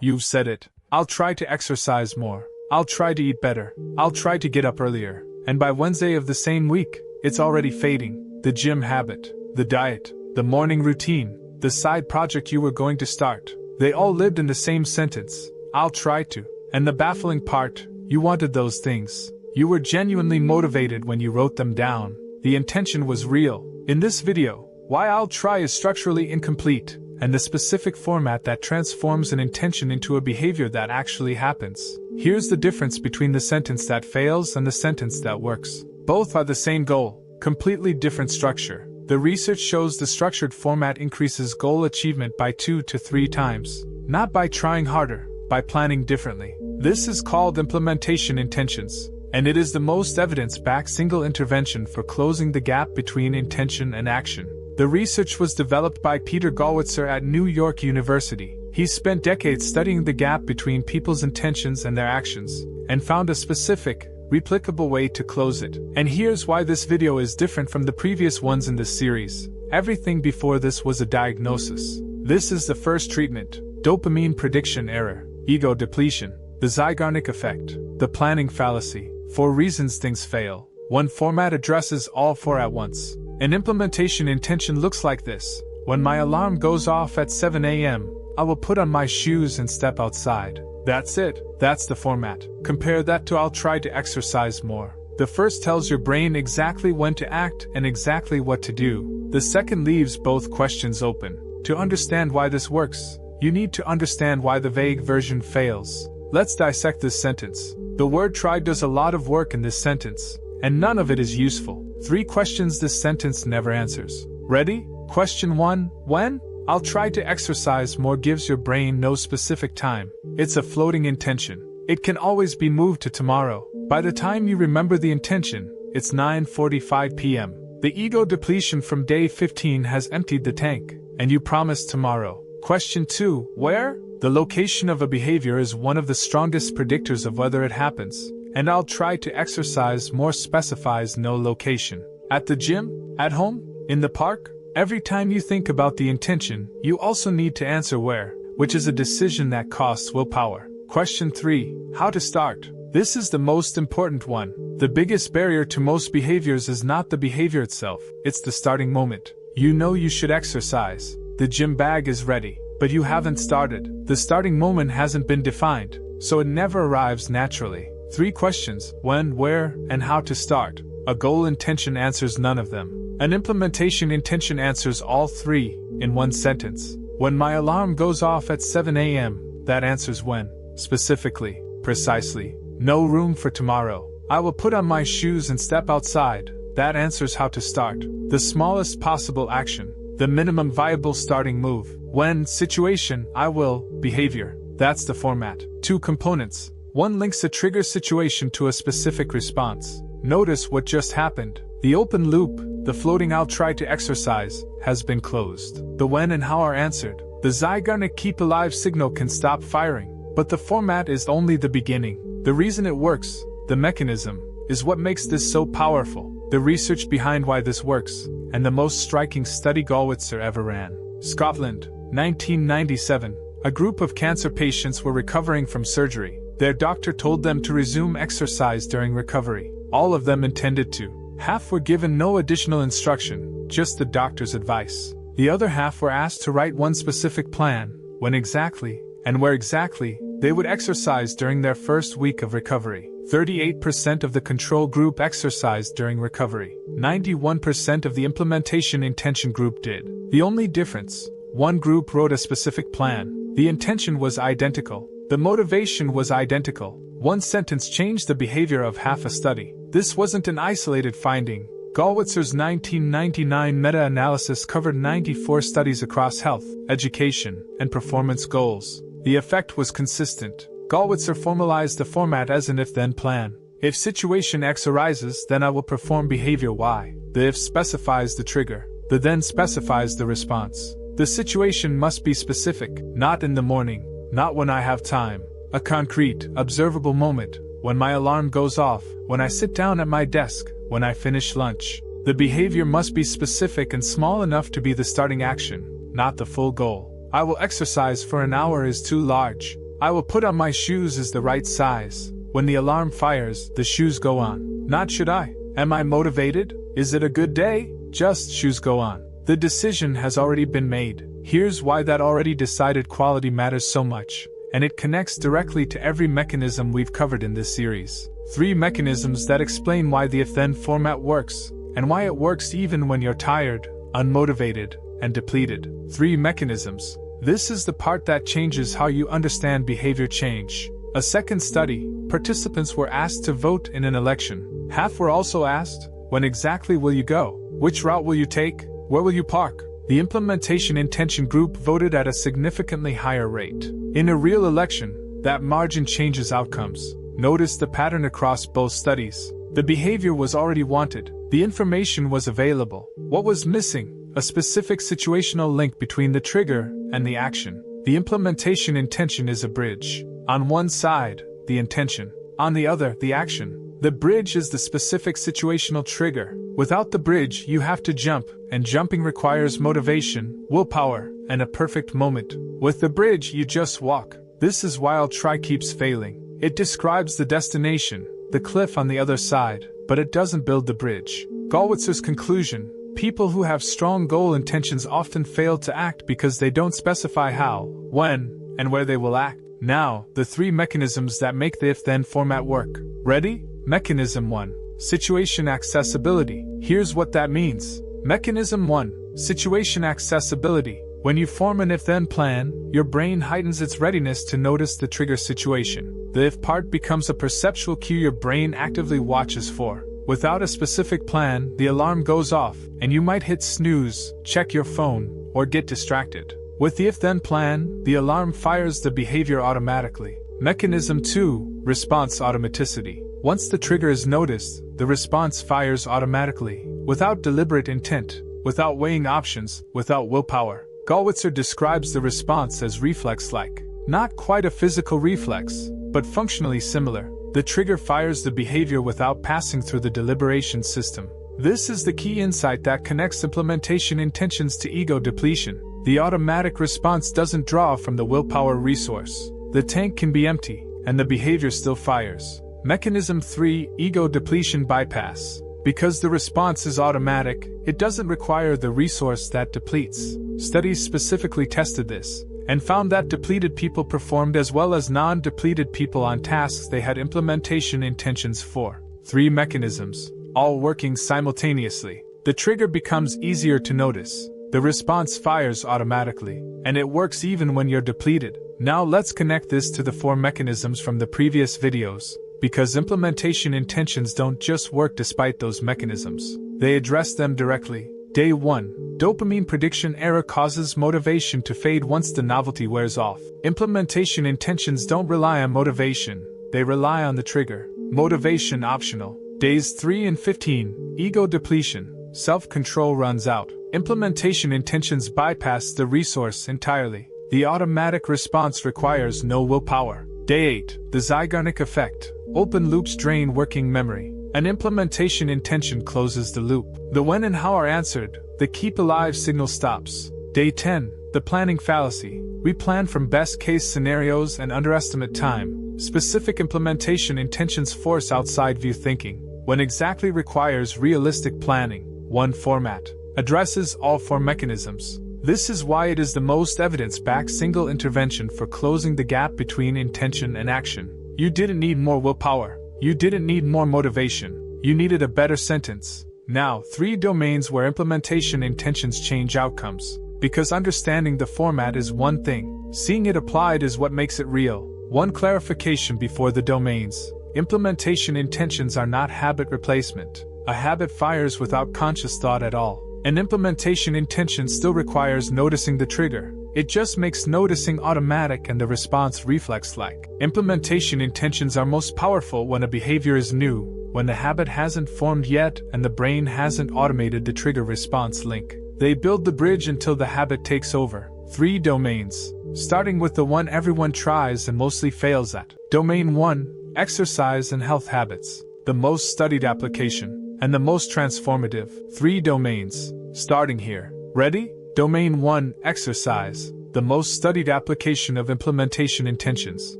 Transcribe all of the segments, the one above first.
You've said it. I'll try to exercise more. I'll try to eat better. I'll try to get up earlier. And by Wednesday of the same week, it's already fading. The gym habit, the diet, the morning routine, the side project you were going to start. They all lived in the same sentence. I'll try to. And the baffling part, you wanted those things. You were genuinely motivated when you wrote them down. The intention was real. In this video, why I'll try is structurally incomplete, and the specific format that transforms an intention into a behavior that actually happens. Here's the difference between the sentence that fails and the sentence that works. Both are the same goal, completely different structure. The research shows the structured format increases goal achievement by 2 to 3 times. Not by trying harder, by planning differently. This is called implementation intentions, and it is the most evidence-backed single intervention for closing the gap between intention and action. The research was developed by Peter Gollwitzer at New York University. He spent decades studying the gap between people's intentions and their actions, and found a specific, replicable way to close it. And here's why this video is different from the previous ones in this series. Everything before this was a diagnosis. This is the first treatment: dopamine prediction error, ego depletion, the Zeigarnik Effect, the planning fallacy. 4 reasons things fail. One format addresses all 4 at once. An implementation intention looks like this. When my alarm goes off at 7 a.m., I will put on my shoes and step outside. That's it. That's the format. Compare that to I'll try to exercise more. The first tells your brain exactly when to act and exactly what to do. The second leaves both questions open. To understand why this works, you need to understand why the vague version fails. Let's dissect this sentence. The word try does a lot of work in this sentence, and none of it is useful. 3 questions this sentence never answers. Ready? Question 1. When? I'll try to exercise more gives your brain no specific time. It's a floating intention. It can always be moved to tomorrow. By the time you remember the intention, it's 9:45 p.m. The ego depletion from day 15 has emptied the tank, and you promised tomorrow. Question 2. Where? The location of a behavior is one of the strongest predictors of whether it happens, and I'll try to exercise more specifies no location. At the gym? At home? In the park? Every time you think about the intention, you also need to answer where, which is a decision that costs willpower. Question 3. How to start? This is the most important one. The biggest barrier to most behaviors is not the behavior itself, it's the starting moment. You know you should exercise. The gym bag is ready, but you haven't started. The starting moment hasn't been defined, so it never arrives naturally. 3 questions: when, where, and how to start. A goal intention answers none of them. An implementation intention answers all 3 in one sentence. When my alarm goes off at 7 a.m., that answers when, specifically, precisely. No room for tomorrow. I will put on my shoes and step outside. That answers how to start. The smallest possible action. The minimum viable starting move. When, situation, I will, behavior. That's the format. 2 components. 1 links a trigger situation to a specific response. Notice what just happened. The open loop, the floating I'll try to exercise, has been closed. The when and how are answered. The Zeigarnik keep alive signal can stop firing, but the format is only the beginning. The reason it works, the mechanism, is what makes this so powerful. The research behind why this works, and the most striking study Gollwitzer ever ran. Scotland, 1997. A group of cancer patients were recovering from surgery. Their doctor told them to resume exercise during recovery. All of them intended to. Half were given no additional instruction, just the doctor's advice. The other half were asked to write one specific plan, when exactly, and where exactly, they would exercise during their first week of recovery. 38% of the control group exercised during recovery. 91% of the implementation intention group did. The only difference: one group wrote a specific plan. The intention was identical. The motivation was identical. One sentence changed the behavior of half a study. This wasn't an isolated finding. Gollwitzer's 1999 meta-analysis covered 94 studies across health, education, and performance goals. The effect was consistent. Gollwitzer formalized the format as an if-then plan. If situation X arises, then I will perform behavior Y. The if specifies the trigger. The then specifies the response. The situation must be specific, not in the morning, not when I have time. A concrete, observable moment, when my alarm goes off, when I sit down at my desk, when I finish lunch. The behavior must be specific and small enough to be the starting action, not the full goal. I will exercise for an hour is too large. I will put on my shoes is the right size. When the alarm fires, the shoes go on. Not should I? Am I motivated? Is it a good day? Just shoes go on. The decision has already been made. Here's why that already decided quality matters so much, and it connects directly to every mechanism we've covered in this series. 3 mechanisms that explain why the if-then format works, and why it works even when you're tired, unmotivated, and depleted. 3 mechanisms. This is the part that changes how you understand behavior change. A second study, participants were asked to vote in an election. Half were also asked, when exactly will you go? Which route will you take? Where will you park? The implementation intention group voted at a significantly higher rate. In a real election, that margin changes outcomes. Notice the pattern across both studies. The behavior was already wanted. The information was available. What was missing? A specific situational link between the trigger and the action. The implementation intention is a bridge. On one side, the intention. On the other, the action. The bridge is the specific situational trigger. Without the bridge, you have to jump, and jumping requires motivation, willpower, and a perfect moment. With the bridge, you just walk. This is why I'll try keeps failing. It describes the destination, the cliff on the other side, but it doesn't build the bridge. Gollwitzer's conclusion: people who have strong goal intentions often fail to act because they don't specify how, when, and where they will act. Now, the 3 mechanisms that make the if-then format work. Ready? Mechanism 1. Situation accessibility. Here's what that means. Mechanism 1. Situation accessibility. When you form an if-then plan, your brain heightens its readiness to notice the trigger situation. The if part becomes a perceptual cue your brain actively watches for. Without a specific plan, the alarm goes off, and you might hit snooze, check your phone, or get distracted. With the if-then plan, the alarm fires the behavior automatically. Mechanism 2. Response automaticity. Once the trigger is noticed, the response fires automatically, without deliberate intent, without weighing options, without willpower. Gollwitzer describes the response as reflex-like. Not quite a physical reflex, but functionally similar. The trigger fires the behavior without passing through the deliberation system. This is the key insight that connects implementation intentions to ego depletion. The automatic response doesn't draw from the willpower resource. The tank can be empty, and the behavior still fires. Mechanism 3. Ego depletion bypass. Because the response is automatic, it doesn't require the resource that depletes. Studies specifically tested this, and found that depleted people performed as well as non-depleted people on tasks they had implementation intentions for. 3 mechanisms, all working simultaneously. The trigger becomes easier to notice. The response fires automatically, and it works even when you're depleted. Now let's connect this to the 4 mechanisms from the previous videos, because implementation intentions don't just work despite those mechanisms. They address them directly. Day 1. Dopamine prediction error causes motivation to fade once the novelty wears off. Implementation intentions don't rely on motivation, they rely on the trigger. Motivation optional. Days 3 and 15. Ego depletion. Self-control runs out. Implementation intentions bypass the resource entirely. The automatic response requires no willpower. Day 8. The Zeigarnik Effect. Open loops drain working memory. An implementation intention closes the loop. The when and how are answered, the keep alive signal stops. Day 10. The planning fallacy. We plan from best case scenarios and underestimate time. Specific implementation intentions force outside view thinking, when exactly requires realistic planning. 1 format addresses all 4 mechanisms. This is why it is the most evidence-backed single intervention for closing the gap between intention and action. You didn't need more willpower. You didn't need more motivation. You needed a better sentence. Now, 3 domains where implementation intentions change outcomes. Because understanding the format is one thing, seeing it applied is what makes it real. 1 clarification before the domains. Implementation intentions are not habit replacement. A habit fires without conscious thought at all. An implementation intention still requires noticing the trigger. It just makes noticing automatic and the response reflex-like. Implementation intentions are most powerful when a behavior is new, when the habit hasn't formed yet and the brain hasn't automated the trigger-response link. They build the bridge until the habit takes over. 3 domains. Starting with the one everyone tries and mostly fails at. Domain 1. Exercise and health habits. The most studied application. And the most transformative. 3 domains. Starting here. Ready? Domain 1. Exercise. The the most studied application of implementation intentions,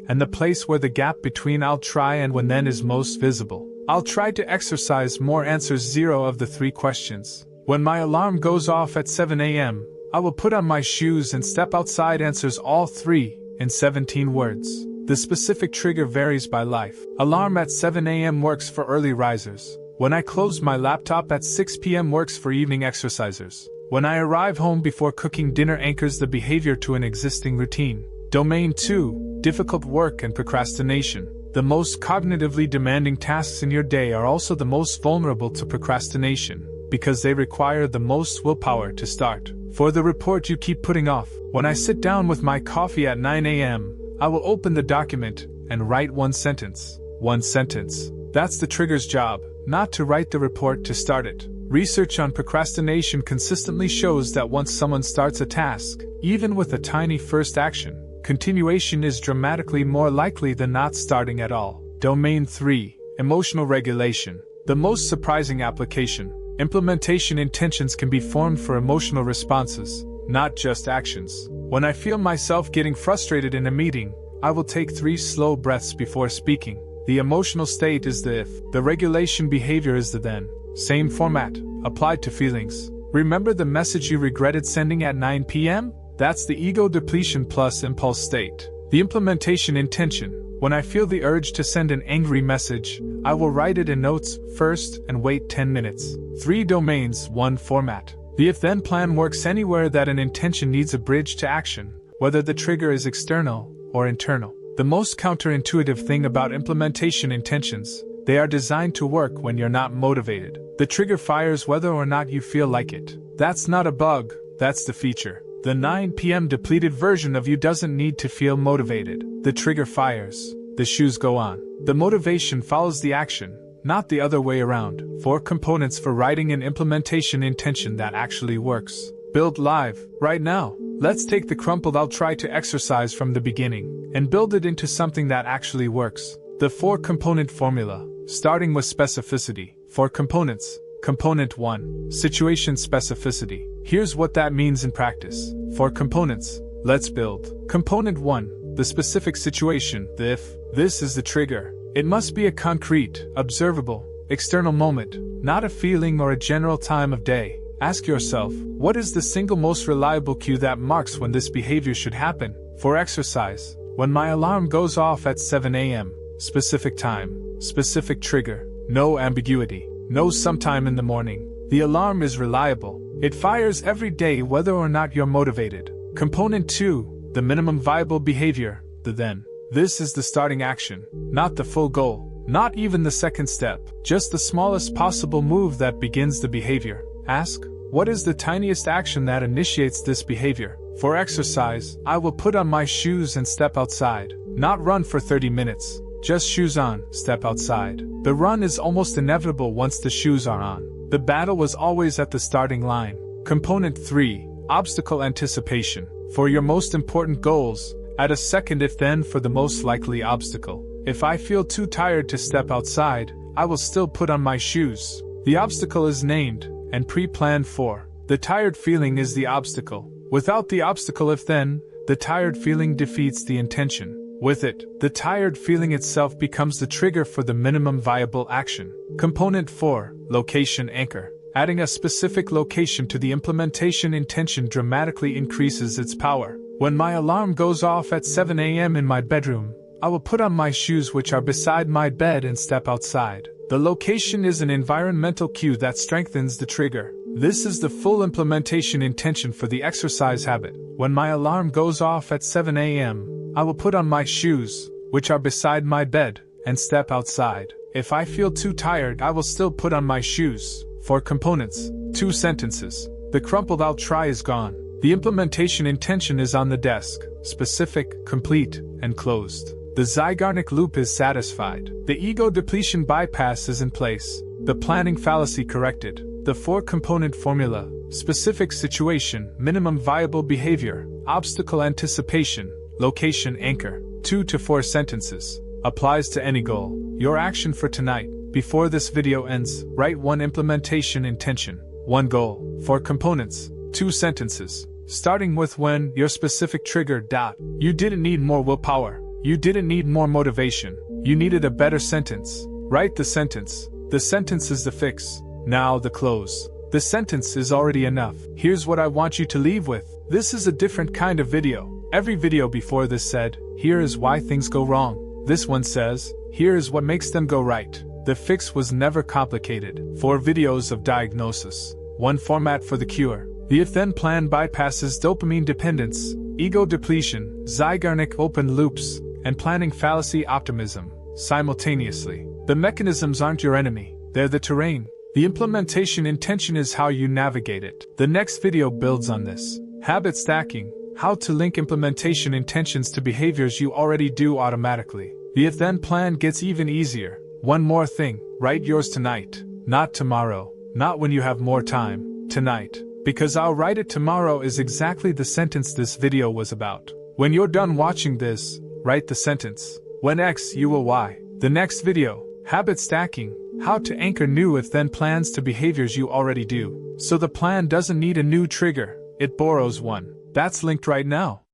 and the place where the gap between I'll try and when then is most visible. I'll try to exercise more answers 0 of the 3 questions. When my alarm goes off at 7 a.m., I will put on my shoes and step outside answers all 3 in 17 words. The specific trigger varies by life. Alarm at 7 a.m. works for early risers. When I close my laptop at 6 p.m. works for evening exercisers. When I arrive home before cooking dinner anchors the behavior to an existing routine. Domain 2, difficult work and procrastination. The most cognitively demanding tasks in your day are also the most vulnerable to procrastination, because they require the most willpower to start. For the report you keep putting off, when I sit down with my coffee at 9 a.m., I will open the document and write one sentence. One sentence. That's the trigger's job, not to write the report to start it. Research on procrastination consistently shows that once someone starts a task, even with a tiny first action, continuation is dramatically more likely than not starting at all. Domain 3, emotional regulation. The most surprising application. Implementation intentions can be formed for emotional responses, not just actions. When I feel myself getting frustrated in a meeting, I will take 3 slow breaths before speaking. The emotional state is the if, the regulation behavior is the then. Same format, applied to feelings. Remember the message you regretted sending at 9 p.m.? That's the ego depletion plus impulse state. The implementation intention. When I feel the urge to send an angry message, I will write it in notes first and wait 10 minutes. 3 domains, 1 format. The if-then plan works anywhere that an intention needs a bridge to action, whether the trigger is external or internal. The most counterintuitive thing about implementation intentions, they are designed to work when you're not motivated. The trigger fires whether or not you feel like it. That's not a bug, that's the feature. The 9 p.m. depleted version of you doesn't need to feel motivated. The trigger fires. The shoes go on. The motivation follows the action, not the other way around. 4 components for writing an implementation intention that actually works. Build live, right now. Let's take the crumpled I'll try to exercise from the beginning, and build it into something that actually works. The 4-component formula, starting with specificity. 4 components. Component 1, situation specificity. Here's what that means in practice. 4 components. Let's build. Component 1, the specific situation, the if. This is the trigger. It must be a concrete, observable, external moment, not a feeling or a general time of day. Ask yourself, what is the single most reliable cue that marks when this behavior should happen? For exercise, when my alarm goes off at 7 a.m., specific time, specific trigger, no ambiguity, no sometime in the morning. The alarm is reliable. It fires every day whether or not you're motivated. Component 2, the minimum viable behavior, the then. This is the starting action, not the full goal, not even the second step, just the smallest possible move that begins the behavior. Ask, what is the tiniest action that initiates this behavior? For exercise, I will put on my shoes and step outside. Not run for 30 minutes, just shoes on, step outside. The run is almost inevitable once the shoes are on. The battle was always at the starting line. Component 3, obstacle anticipation. For your most important goals, add a second if-then for the most likely obstacle. If I feel too tired to step outside, I will still put on my shoes. The obstacle is named and pre-planned for. The tired feeling is the obstacle. Without the obstacle if-then, the tired feeling defeats the intention. With it, the tired feeling itself becomes the trigger for the minimum viable action. Component 4, location anchor. Adding a specific location to the implementation intention dramatically increases its power. When my alarm goes off at 7 a.m. in my bedroom, I will put on my shoes which are beside my bed and step outside. The location is an environmental cue that strengthens the trigger. This is the full implementation intention for the exercise habit. When my alarm goes off at 7 a.m., I will put on my shoes, which are beside my bed, and step outside. If I feel too tired, I will still put on my shoes. 4 components, 2 sentences. The crumpled I'll try is gone. The implementation intention is on the desk, specific, complete, and closed. The Zeigarnik loop is satisfied. The ego depletion bypass is in place. The planning fallacy corrected. The 4-component formula, specific situation, minimum viable behavior, obstacle anticipation, location anchor, 2 to 4 sentences, applies to any goal. Your action for tonight. Before this video ends, write 1 implementation intention, 1 goal, 4 components, 2 sentences, Starting with when, your specific trigger. You didn't need more willpower. You didn't need more motivation. You needed a better sentence. Write the sentence. The sentence is the fix. Now the close. The sentence is already enough. Here's what I want you to leave with. This is a different kind of video. Every video before this said, here is why things go wrong. This one says, here is what makes them go right. The fix was never complicated. 4 videos of diagnosis. 1 format for the cure. The if-then plan bypasses dopamine dependence, ego depletion, Zeigarnik open loops, and planning fallacy optimism, simultaneously. The mechanisms aren't your enemy, they're the terrain. The implementation intention is how you navigate it. The next video builds on this. Habit stacking, how to link implementation intentions to behaviors you already do automatically. The if-then plan gets even easier. One more thing, write yours tonight, not tomorrow, not when you have more time, tonight. Because I'll write it tomorrow is exactly the sentence this video was about. When you're done watching this, write the sentence. When X, you will Y. The next video, habit stacking, how to anchor new if-then plans to behaviors you already do. So the plan doesn't need a new trigger, it borrows one. That's linked right now.